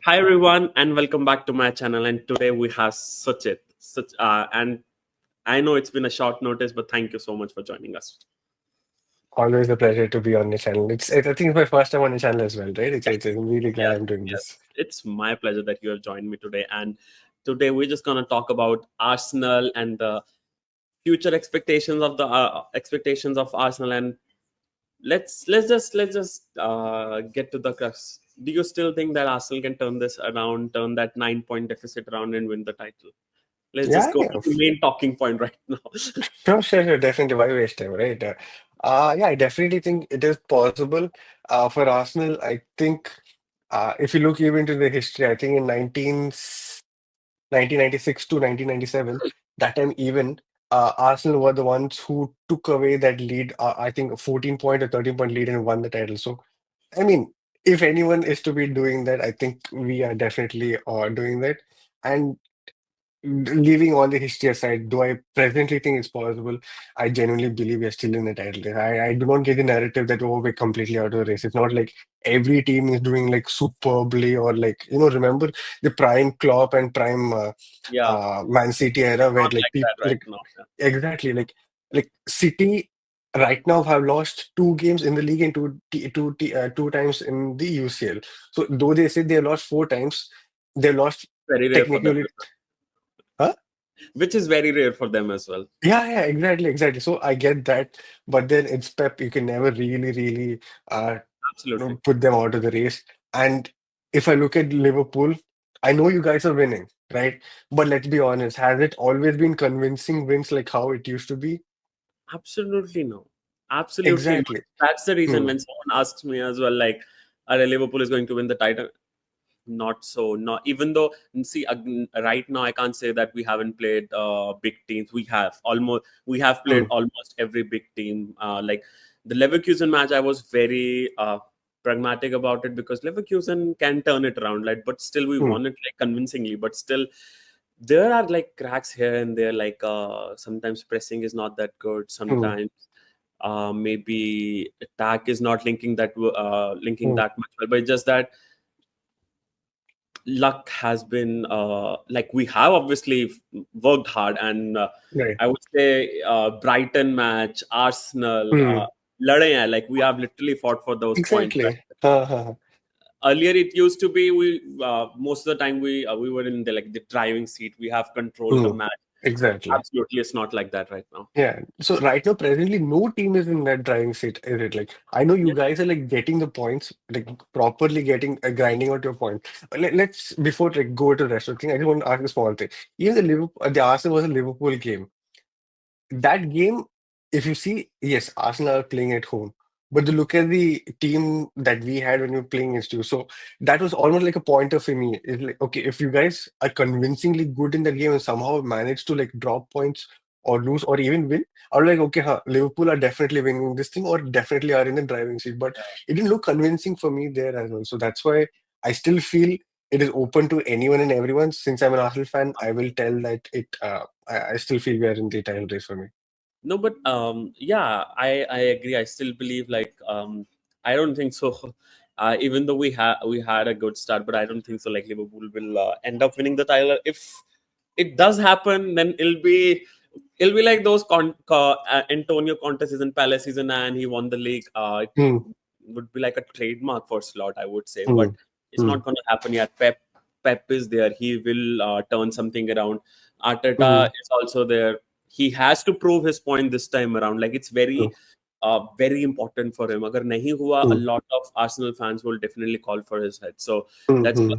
Hi everyone, and welcome back to my channel. And today we have and I know it's been a short notice, but thank you so much for joining us. Always a pleasure to be on your channel. I think it's my first time on your channel as well, right? I'm really glad Yes, I'm doing this. yes, it's my pleasure that you have joined me today. And today we're just gonna talk about Arsenal and the future expectations of Arsenal. And let's just get to the crux. Do you still think that Arsenal can turn this around, turn that 9 point deficit around, and win the title? Let's just Yeah, go yeah. to the main talking point right now. Sure, definitely. Why waste time, right? Yeah, I definitely think it is possible. For Arsenal, I think if you look even into the history, I think in 1996 to 1997, that time even Arsenal were the ones who took away that lead. I think a 14-point or 13-point lead and won the title. So, I mean, if anyone is to be doing that, I think we are definitely doing that. And leaving all the history aside, do I presently think it's possible? I genuinely believe we're still in the title race. I do not get the narrative that, oh, we're completely out of the race. It's not like every team is doing like superbly or like, remember the prime Klopp and prime Yeah, Man City era where not like like people, that right like now. Yeah. exactly, like City right now have lost two games in the league and two times in the UCL. So though they say they lost four times, they lost Very rare for them technically. as well. Huh? Which is very rare for them as well. Yeah, exactly. So I get that, but then it's Pep. You can never really uh Absolutely. put them out of the race. And if I look at Liverpool, I know you guys are winning, right? But let's be honest, has it always been convincing wins like how it used to be? Absolutely no. Absolutely not. Exactly. That's the reason Hmm. when someone asks me as well, like, are Liverpool is going to win the title? Not so. Not even though, see, right now I can't say that we haven't played big teams. We have played Hmm. almost every big team. Like the Leverkusen match, I was very pragmatic about it because Leverkusen can turn it around. Like, but still we Hmm. won it like convincingly. But still, there are like cracks here and there. Like sometimes pressing is not that good. Hmm. Sometimes maybe attack is not linking Hmm. that much well. But it's just that luck has been like we have obviously worked hard, and Right. I would say Brighton match, Arsenal, Hmm. लड़े हैं, like we have literally fought for those points. Exactly. Earlier it used to be we most of the time we were in the driving seat, we have controlled the Hmm. match. Exactly. Absolutely, it's not like that right now. Yeah. So right now, presently, no team is in that driving seat, is it? Like, I know you Yeah. guys are like getting the points, like properly getting grinding out your point. Let's before like go to the rest of the thing, I just want to ask a small thing. Even the Arsenal was a Liverpool game. That game, if you see, yes, Arsenal are playing at home, but look at the team that we had when we were playing against you. So that was almost like a pointer for me. It's like, okay, if you guys are convincingly good in the game and somehow manage to like drop points or lose or even win, I was like, okay, huh, Liverpool are definitely winning this thing or definitely are in the driving seat. But it didn't look convincing for me there as well. So that's why I still feel it is open to anyone and everyone. Since I'm an Arsenal fan, I will tell that I still feel we are in the title race for me. No, but yeah, I agree. I still believe like I don't think so. Even though we had a good start, but I don't think so. Like Liverpool will end up winning the title. If it does happen, then it'll be like those Antonio Conte season, Palace season, and he won the league. It Hmm, would be like a trademark for Slot, I would say. hmm, But it's hmm, not going to happen yet. Pep is there. He will turn something around. Arteta hmm, is also there. He has to prove his point this time around. Like it's hmm, very important for him. Agar nahi hua, a hmm, lot of Arsenal fans will definitely call for his head. So that's hmm.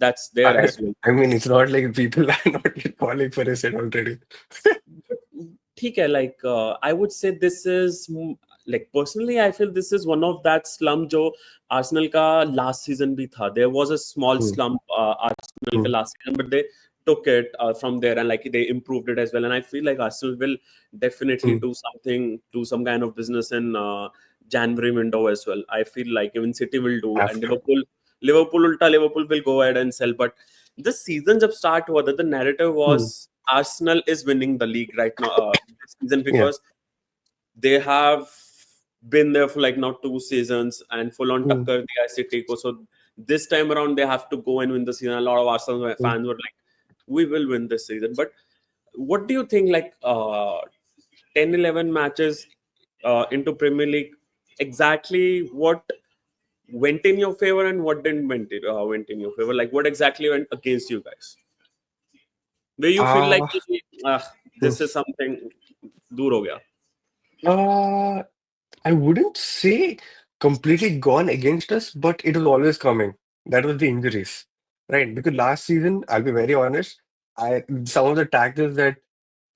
that's there I, as well. I mean, it's not like people are not calling for a set already. ठीक है, like I would say this is like personally I feel this is one of that slump जो Arsenal का last season भी था. There was a small Hmm, slump Arsenal hmm, का last season, but they took it from there and like they improved it as well. And I feel like Arsenal will definitely hmm, do some kind of business in January window as well. I feel like even City will do, have and to. Liverpool will go ahead and sell. But this season जब start हुआ था, the narrative Hmm, was Arsenal is winning the league right now this season yeah. because they have been there for like now 2 seasons and full on Hmm, टक्कर दिया है City को. So this time around they have to go and win the season. A lot of Arsenal fans were like, we will win this season. But what do you think, like 10, 11 matches into Premier League, exactly what went in your favor and what didn't went in your favor? Like what exactly went against you guys? Where you feel like Uh, hmm. this is something dur ho gaya. uh, I wouldn't say completely gone against us, but it was always coming. That was the injuries, right? Because last season, I'll be very honest, I some of the tackles that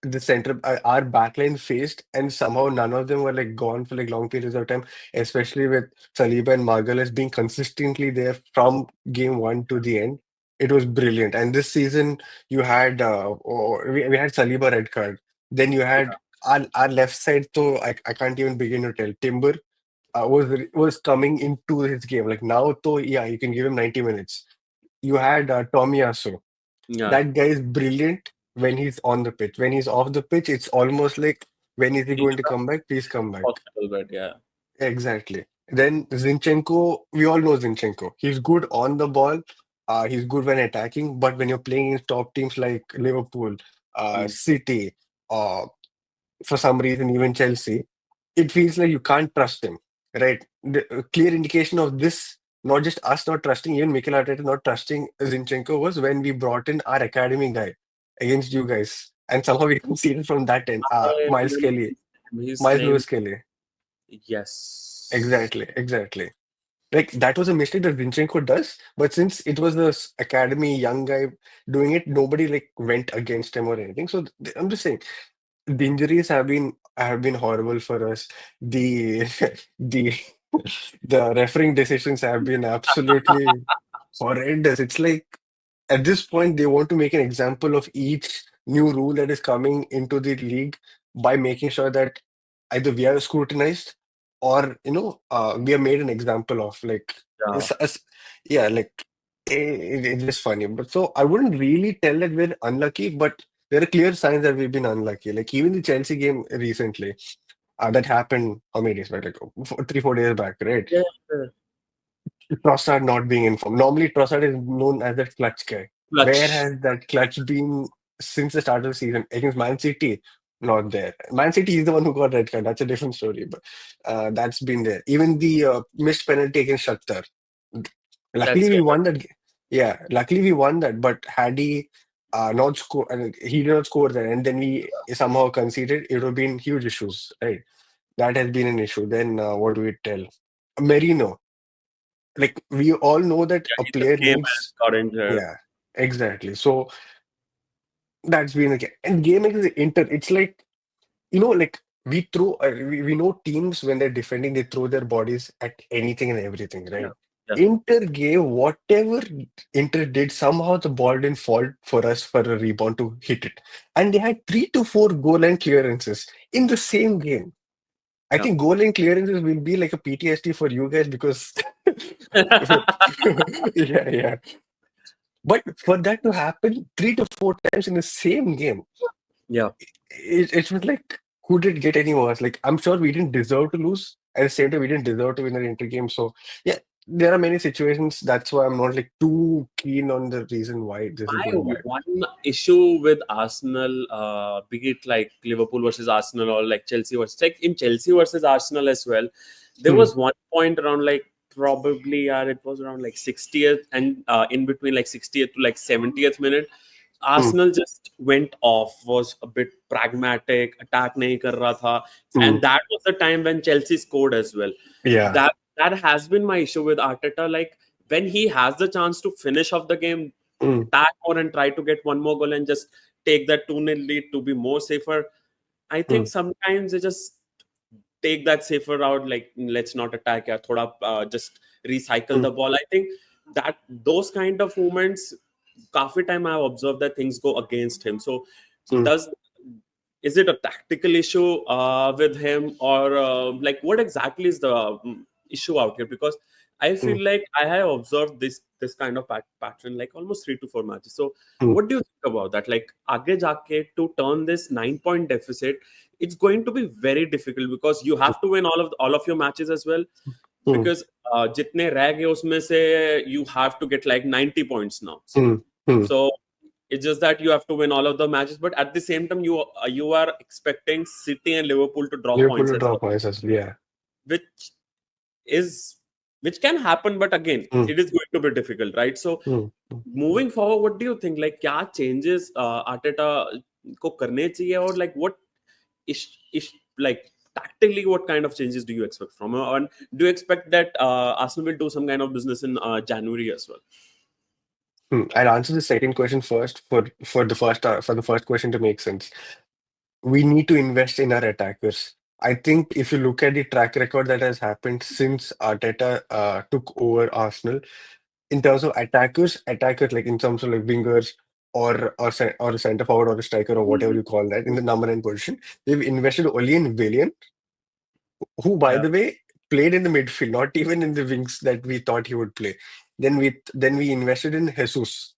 the center our backline faced, and somehow none of them were like gone for like long periods of time, especially with Saliba and Margulis being consistently there from game one to the end. It was brilliant. And this season, you had we had Saliba red card. Then you had our left side, so I can't even begin to tell. Timber was coming into his game. Like now, though, yeah, you can give him 90 minutes. You had Tomiyasu. Yeah, That guy is brilliant when he's on the pitch. When he's off the pitch, it's almost like, when is he he's going to a come back? Please come back. hospital bed. Yeah, Exactly. Then Zinchenko, we all know Zinchenko. He's good on the ball. He's good when attacking, but when you're playing in top teams like Liverpool, mm. City, uh, for some reason even Chelsea, it feels like you can't trust him, right? The clear indication of this, not just us not trusting, even Mikel Arteta not trusting Zinchenko, was when we brought in our academy guy against you guys, and somehow we conceded from that end. I Miles remember Kelly, his Miles name. Lewis Kelly, Yes. exactly, exactly. Like that was a mistake that Zinchenko does, but since it was the academy young guy doing it, nobody like went against him or anything. So I'm just saying the injuries have been horrible for us. The the the refereeing decisions have been absolutely horrendous. It's like at this point they want to make an example of each new rule that is coming into the league by making sure that either we are scrutinized or we are made an example of. Like Yeah. yeah, like it's just funny. But so I wouldn't really tell that we're unlucky, but there are clear signs that we've been unlucky. Like even the Chelsea game recently, that happened how many days back? Like 3, 4 days back, right? Yeah. Yeah. Trossard not being informed. Normally, Trossard is known as that clutch guy. Where Clutch. has that clutch been since the start of the season? Against Man City, not there. Man City is the one who got red card. That's a different story, but that's been there. Even the missed penalty against Shakhtar. Luckily, That's we good. won that. Yeah, luckily we won that. But had he not score, he did not score there, and then we somehow conceded, it would have been huge issues, right? That has been an issue. Then what do we tell? Merino, like we all know that Yeah, a he just player came and needs, got injured. yeah, exactly. So that's been again, and gaming is inter, it's like, like we know teams when they're defending, they throw their bodies at anything and everything, Yeah. right? Yeah. Inter gave whatever Inter did, somehow the ball didn't fall for us for a rebound to hit it, and they had 3 to 4 goal line clearances in the same game. I Yeah. think goal line clearances will be like a PTSD for you guys because yeah, yeah. But for that to happen 3 to 4 times in the same game, Yeah. it was like, who did get any worse? Like, I'm sure we didn't deserve to lose. At the same time, we didn't deserve to win an inter game. So, yeah, there are many situations. That's why I'm not like too keen on the reason why this is My going bad. one issue with Arsenal, be it like Liverpool versus Arsenal or like Chelsea versus, like in Chelsea versus Arsenal as well, there Hmm, was one point around like probably, it was around like 60th and in between like 60th to like 70th minute, hmm, Arsenal just went off, was a bit pragmatic, attack nahi kar raha tha, hmm. and that was the time when Chelsea scored as well. Yeah. That has been my issue with Arteta. Like when he has the chance to finish off the game, Hmm, attack more and try to get one more goal and just take that 2-0 lead to be more safer. I hmm, think sometimes they just take that safer route, like let's not attack, yeah, thoda, just recycle hmm, the ball. I think that those kind of movements, काफी time I've observed that things go against him. So hmm, does is it a tactical issue with him, or like what exactly is the issue out here? Because I hmm, feel like I have observed this kind of pattern like almost 3 to 4 matches. So hmm, what do you think about that? Like आगे जाके to turn this 9 point deficit, it's going to be very difficult because you have to win all of your matches as well. Hmm. because जितने रह गए उसमें से you have to get like 90 points now. Hmm. Hmm. So it's just that you have to win all of the matches, but at the same time you are expecting City and Liverpool to drop Liverpool points will as drop well, points as well. Yeah. which is which can happen, but again Hmm. it is going to be difficult, right? So Hmm. moving forward, what do you think? Like, क्या changes Arteta को करने चाहिए, or like what is like tactically what kind of changes do you expect from her? And do you expect that Arsenal will do some kind of business in January as well? I'll answer the second question first for the first question to make sense. We need to invest in our attackers. I think if you look at the track record that has happened since Arteta took over Arsenal, in terms of attackers like in terms of like wingers or a center forward or a striker or whatever Mhm. you call that in the number 9 position, they've invested only in Willian, who by Yeah, the way played in the midfield, not even in the wings that we thought he would play. Then we invested in Jesus.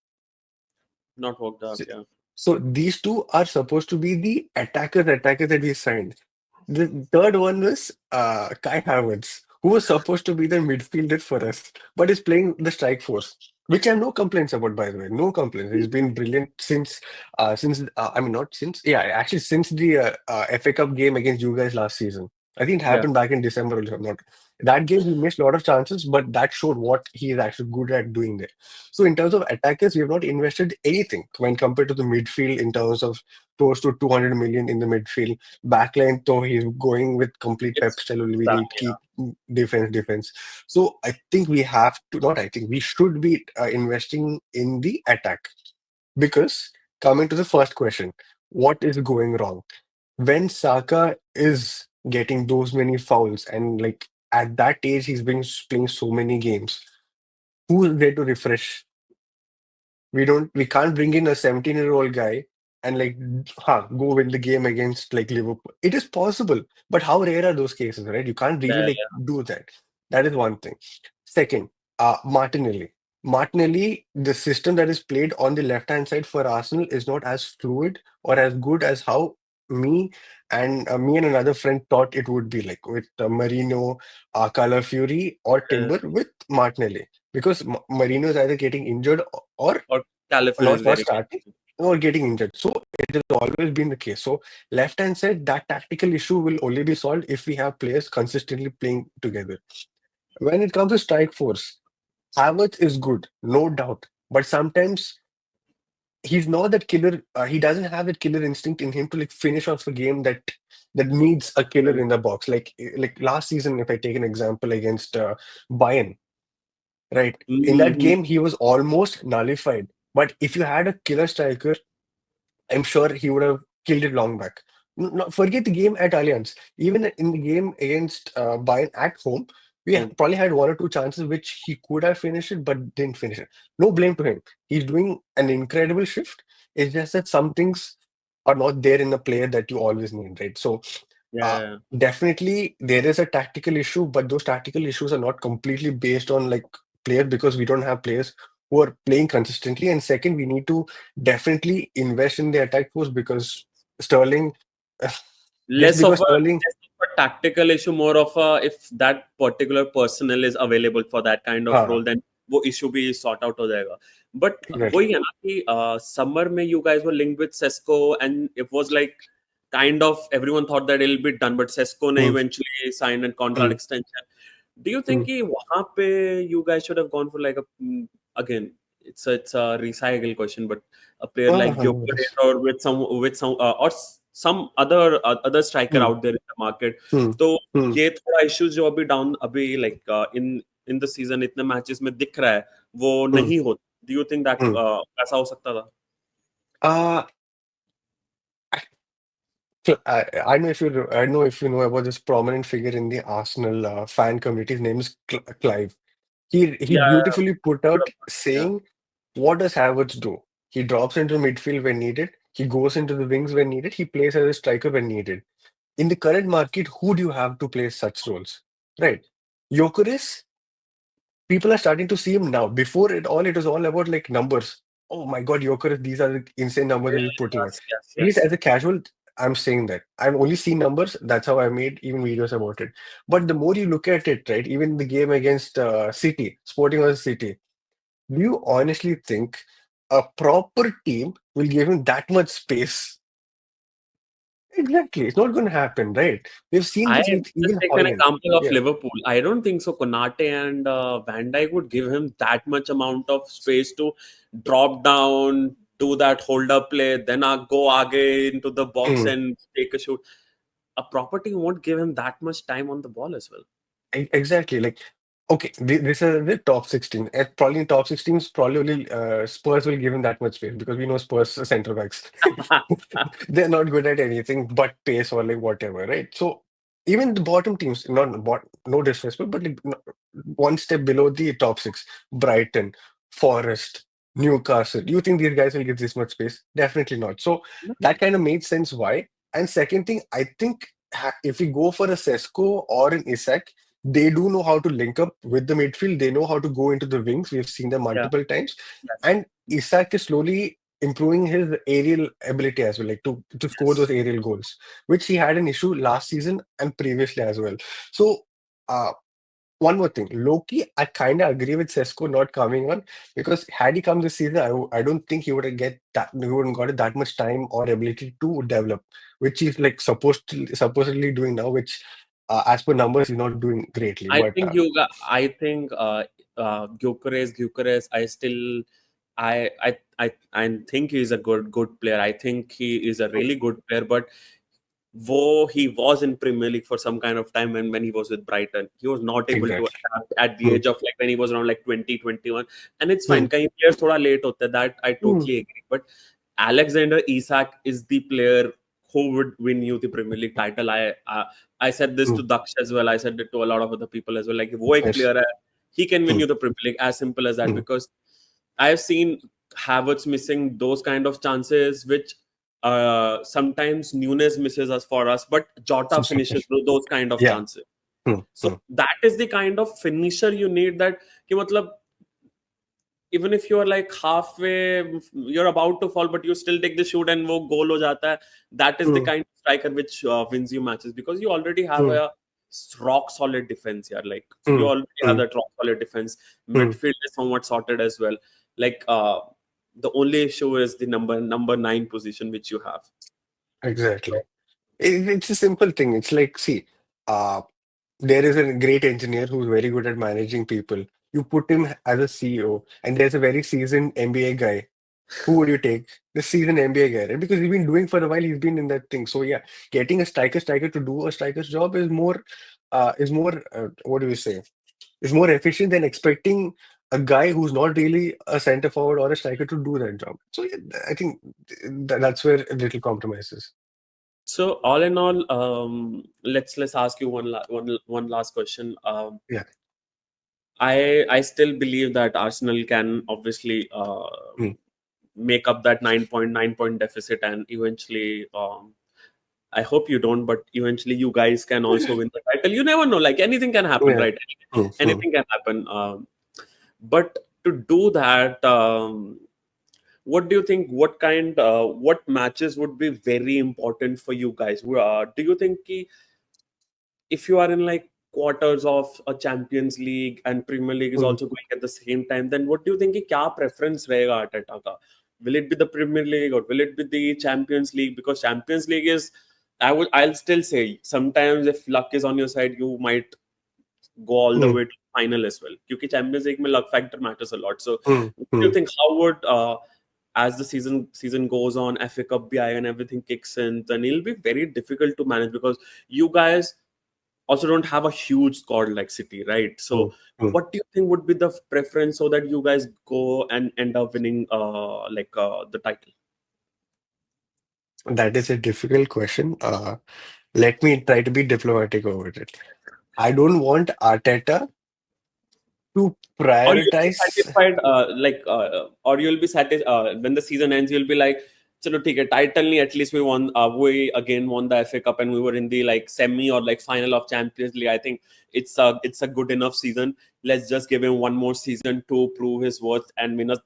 not worked out. So, Yeah, so these two are supposed to be the attackers that we signed. The third one was Kai Havertz, who was supposed to be the midfielder for us, but is playing the strike force, which I have no complaints about, by the way. No complaints. He's been brilliant since I mean not since yeah actually since the FA Cup game against you guys last season. I think it yeah. happened back in December. If I'm not that game, he missed a lot of chances, but that showed what he is actually good at doing there. So in terms of attackers, we have not invested anything when compared to the midfield in terms of close to 200 million in the midfield. Backline, though, he's going with complete pep It's style. Only we done. need keep defense. So I think we have to, not I think, we should be investing in the attack. Because coming to the first question, what is going wrong? When Saka is getting those many fouls and like at that age he's been playing so many games, who is there to refresh? We can't bring in a 17-year-old guy and like go win the game against like Liverpool. It is possible, but how rare are those cases, right? You can't really Yeah, like do that. That is one thing. Second, Martinelli. Martinelli, the system that is played on the left-hand side for Arsenal is not as fluid or as good as how me me and another friend thought it would be like with Marino, Fury, or yeah. Timber with Martinelli because Marino is either getting injured or Or California is not getting starting or getting injured. So it has always been the case. So left hand side, that tactical issue will only be solved if we have players consistently playing together. When it comes to strike force, Havertz is good, no doubt. But sometimes he's not that killer. He doesn't have that killer instinct in him to like finish off a game that needs a killer in the box. Like last season, if I take an example against Bayern, right? In that Mhm. game, he was almost nullified. But if you had a killer striker, I'm sure he would have killed it long back. Forget the game at Allianz. Even in the game against Bayern at home, we Home. probably had one or two chances which he could have finished it, but didn't finish it. No blame to him. He's doing an incredible shift. It's just that some things are not there in the player that you always need, right? So uh, Yeah, definitely there is a tactical issue, but those tactical issues are not completely based on like players because we don't have players who are playing consistently. And second, we need to definitely invest in the attack force because Sterling, just less of because a Sterling, less of a tactical issue, more of a if that particular personnel is available for that kind of हाँ, role, then वो issue भी sort out हो जाएगा. But exactly. वही है ना कि summer में you guys were linked with Sesko and it was like kind of everyone thought that it'll be done, but Sesko ने Hmm, eventually signed a contract hmm, extension. Do you hmm. think कि वहाँ पे you guys should have gone for like a again it's a recycle question, but a player like 100%. Gyökeres or with some or some other striker Hmm, out there in the market. hmm, तो hmm, ये थोड़ा issues जो अभी down अभी like in the season इतने matches में दिख रहा है वो hmm, नहीं होता. Do you think that hmm. ऐसा हो सकता था? Uh, I know if I know if you know about this prominent figure in the Arsenal fan community. His name is Clive. He Yeah, beautifully put good out of yeah. saying, what does Havertz do? He drops into midfield when needed. He goes into the wings when needed. He plays as a striker when needed. In the current market, who do you have to play such roles? Right. Gyökeres, people are starting to see him now. Before it was all about like numbers. Oh my God, Gyökeres, these are the insane numbers that he's putting out. Yes, yes, He's yes. as a casual. I'm saying that. I've only seen numbers. That's how I made even videos about it. But the more you look at it, right, even the game against City, Sporting versus City, do you honestly think a proper team will give him that much space? Exactly. It's not going to happen, right? We've seen I this with just even take an Holland. example of Yeah. Liverpool. I don't think so. Konate and Van Dijk would give him that much amount of space to drop down, do that hold up play, then go aage into the box Mm. and take a shoot. A proper team won't give him that much time on the ball as well. Exactly. Like, okay, this is the top 16. And probably in top 16, probably only Spurs will give him that much space because we know Spurs are center backs. They're not good at anything but pace or like whatever, right? So even the bottom teams, no disrespect, but like one step below the top six, Brighton, Forest, Newcastle. You think these guys will get this much space? Definitely not. So that kind of made sense why. And second thing, I think if we go for a Sesko or an Isak, they do know how to link up with the midfield. They know how to go into the wings. We've seen them Yeah. multiple times. Yes. And Isak is slowly improving his aerial ability as well, like to score those Yes. aerial goals, which he had an issue last season and previously as well. So, uh, one more thing, Loki, I kind of agree with Sesko not coming on because had he come this season, I don't think he wouldn't got that much time or ability to develop, which he's like supposedly doing now, which as per numbers he's not doing greatly. I But think I think Gyökeres. I think he's a good player. I think he is a really good player. But though he was in Premier League for some kind of time, and when he was with Brighton, he was not able to exactly. adapt at the Hmm, age of like when he was around like 2021. And it's hmm, fine. Kahin players thoda late hote hain, that I hmm, totally agree. But Alexander Isak is the player who would win you the Premier League title. I said this hmm. to Daksh as well. I said it to a lot of other people as well. Like, वो एक Yes. player hai, he can win Hmm, you the Premier League. As simple as that. hmm, Because I've seen Havertz missing those kind of chances, which sometimes Nunes misses us for us, but Jota finishes those kind of yeah. chances. Hmm, hmm, So that is the kind of finisher you need. That कि मतलब even if you're like halfway, you're about to fall, but you still take the shoot and wo goal ho jata hai. That is the hmm, kind of striker which wins you matches because you already have hmm, a rock solid defense here. Like you hmm, already have hmm, that rock solid defense. hmm. Midfield is somewhat sorted as well. Like the only issue is the number nine position which you have. Exactly. It's a simple thing. It's like, see, uh, there is a great engineer who's very good at managing people. You put him as a CEO, and there's a very seasoned MBA guy. Who would you take? The seasoned MBA guy, right? Because he's been doing for a while, he's been in that thing. So yeah, getting a striker to do a striker's job is more what do you say? Is more efficient than expecting a guy who's not really a center forward or a striker to do that job. So yeah, I think that's where a little compromise is. So all in all, let's ask you one last question. Yeah. I still believe that Arsenal can obviously Mm. make up that 9.9 point deficit, and eventually, I hope you don't, but eventually you guys can also win the title. You never know, like anything can happen, Yeah. right? Mm, mm, Anything can happen. But to do that, what do you think? What matches would be very important for you guys? Do you think if you are in like quarters of a Champions League and Premier League is mm, also going at the same time, then what do you think? Kya preference रहेगा Arteta का? Will it be the Premier League or will it be the Champions League? Because Champions League is, I'll still say sometimes if luck is on your side, you might go all the mm, way to final as well. Because Champions League में luck factor matters a lot. So mm, what do you mm. think? How would as the season goes on, FA Cup bhi aayega and everything kicks in, then it'll be very difficult to manage because you guys also don't have a huge squad like City, right? So, Mm, mm. what do you think would be the preference so that you guys go and end up winning the title? That is a difficult question. Let me try to be diplomatic over it. I don't want Arteta to Or you'll be prioritize. satisfied, or you'll be satisfied when the season ends. You'll be like, "Chalo, ठीक है, title नहीं. At least we won. We again won the FA Cup, and we were in the like semi or like final of Champions League. I think it's a good enough season. Let's just give him one more season to prove his worth and win us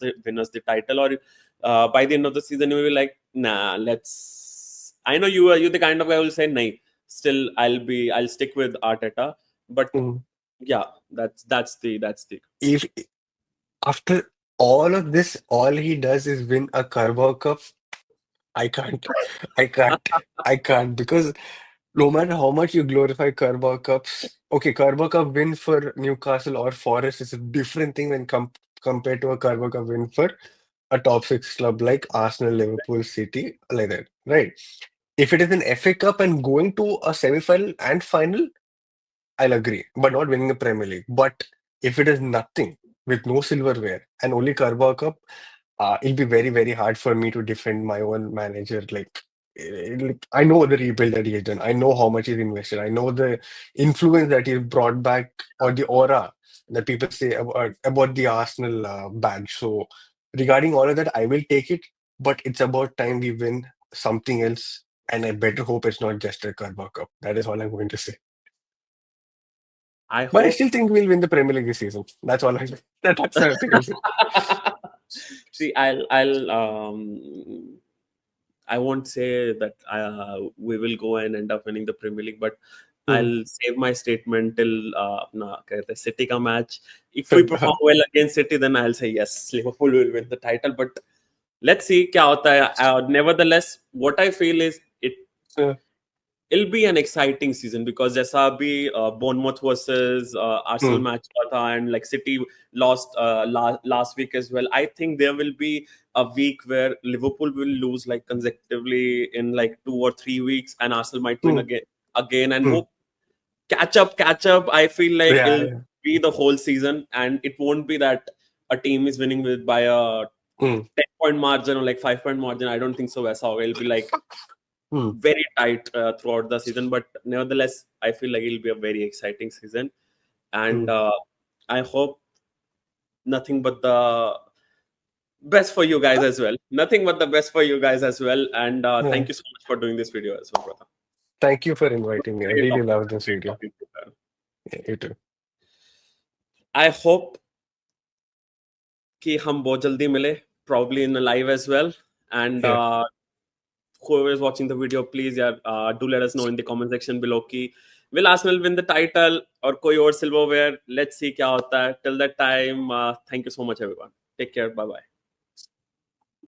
the title. Or by the end of the season, we will be like, nah, let's I know you the kind of guy who will say nay. Still, I'll stick with Arteta. But Mm. yeah, that's the If after all of this, all he does is win a Carabao Cup, I can't, I can't, I can't because no matter how much you glorify Carabao Cups, okay, Carabao Cup win for Newcastle or Forest is a different thing when compared to a Carabao Cup win for a top six club like Arsenal, Liverpool, City, like that, right? If it is an FA Cup and going to a semi-final and final, I'll agree, but not winning the Premier League. But if it is nothing with no silverware and only Carabao Cup, it'll be very, very hard for me to defend my own manager. Like, I know the rebuild that he has done. I know how much he's invested. I know the influence that he's brought back or the aura that people say about the Arsenal badge. So regarding all of that, I will take it. But it's about time we win something else, and I better hope it's not just a Carabao Cup. That is all I'm going to say. I But I hope. still think we'll win the Premier League this season. That's all I that's the thing I'll say. See, I won't say that we will go and end up winning the Premier League, but Hmm. I'll save my statement till the City ka match. If we perform well against City, then I'll say yes, Liverpool will win the title. But let's see क्या होता है. Nevertheless, what I feel is it'll be an exciting season because जैसा अभी Bournemouth versus Arsenal Hmm. match हुआ था and like City lost last week as well. I think there will be a week where Liverpool will lose like consecutively in like 2 or 3 weeks and Arsenal might win Hmm. again and Hmm. वो catch up. I feel like Yeah, it'll yeah. be the whole season and it won't be that a team is winning with by a Hmm. 10-point margin or like 5-point margin. I don't think so. वैसा होगा. It'll be like Hmm. very tight throughout the season, but nevertheless, I feel like it'll be a very exciting season, and Hmm. I hope nothing but the best for you guys as well. Nothing but the best for you guys as well, and Yeah. thank you so much for doing this video as well, brother. Thank you for inviting me. I Great really talking, love this great video. talking to you. Yeah, you too. I hope कि हम बहुत जल्दी मिले, probably in a live as well, and Yeah. whoever is watching the video, please, yeah, do let us know in the comment section below कि will Arsenal win the title or कोई और silverware. Let's see क्या होता है. Till that time, thank you so much everyone. Take care. Bye bye.